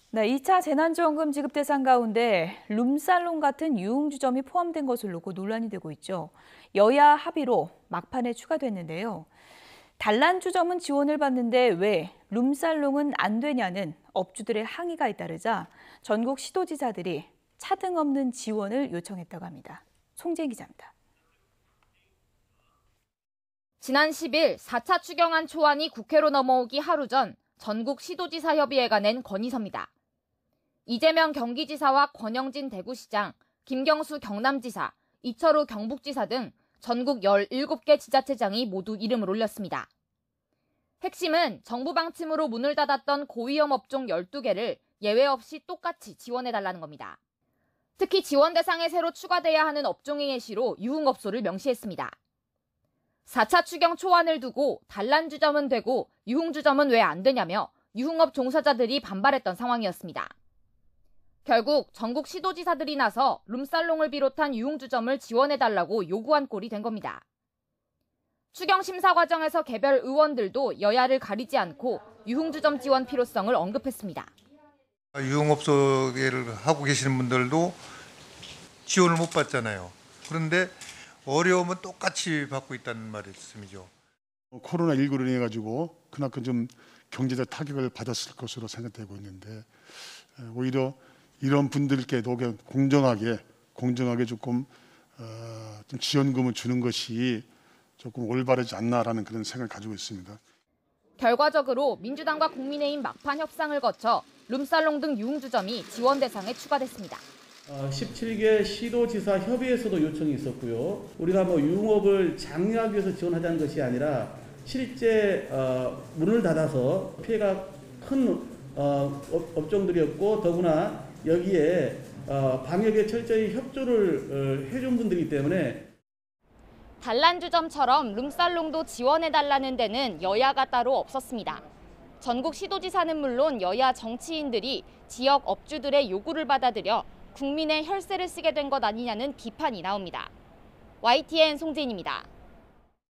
네, 2차 재난지원금 지급 대상 가운데 룸살롱 같은 유흥주점이 포함된 것을 놓고 논란이 되고 있죠. 여야 합의로 막판에 추가됐는데요. 단란주점은 지원을 받는데 왜 룸살롱은 안 되냐는 업주들의 항의가 잇따르자 전국 시도지사들이 차등 없는 지원을 요청했다고 합니다. 송재인 기자입니다. 지난 10일 4차 추경안 초안이 국회로 넘어오기 하루 전 전국 시도지사협의회가 낸 건의서입니다. 이재명 경기지사와 권영진 대구시장, 김경수 경남지사, 이철우 경북지사 등 전국 17개 지자체장이 모두 이름을 올렸습니다. 핵심은 정부 방침으로 문을 닫았던 고위험 업종 12개를 예외 없이 똑같이 지원해달라는 겁니다. 특히 지원 대상에 새로 추가돼야 하는 업종의 예시로 유흥업소를 명시했습니다. 4차 추경 초안을 두고 단란주점은 되고 유흥주점은 왜 안 되냐며 유흥업 종사자들이 반발했던 상황이었습니다. 결국 전국 시도지사들이 나서 룸살롱을 비롯한 유흥주점을 지원해달라고 요구한 꼴이 된 겁니다. 추경 심사 과정에서 개별 의원들도 여야를 가리지 않고 유흥주점 지원 필요성을 언급했습니다. 유흥업소를 하고 계시는 분들도 지원을 못 받잖아요. 그런데 어려움은 똑같이 받고 있다는 말씀이죠. 코로나19로 인해 가지고 그만큼 좀 경제적 타격을 받았을 것으로 생각되고 있는데 오히려 이런 분들께도 공정하게 조금 좀 지원금을 주는 것이 조금 올바르지 않나라는 그런 생각을 가지고 있습니다. 결과적으로 민주당과 국민의힘 막판 협상을 거쳐 룸살롱 등 유흥주점이 지원 대상에 추가됐습니다. 17개 시도지사 협의회에서도 요청이 있었고요. 우리가 유흥업을 장려하기 위해서 지원하자는 것이 아니라 실제 문을 닫아서 피해가 큰 업종들이었고 더구나 여기에 방역에 철저히 협조를 해준 분들이기 때문에 단란주점처럼 룸살롱도 지원해달라는 데는 여야가 따로 없었습니다. 전국 시도지사는 물론 여야 정치인들이 지역 업주들의 요구를 받아들여 국민의 혈세를 쓰게 된 것 아니냐는 비판이 나옵니다. YTN 송재인입니다.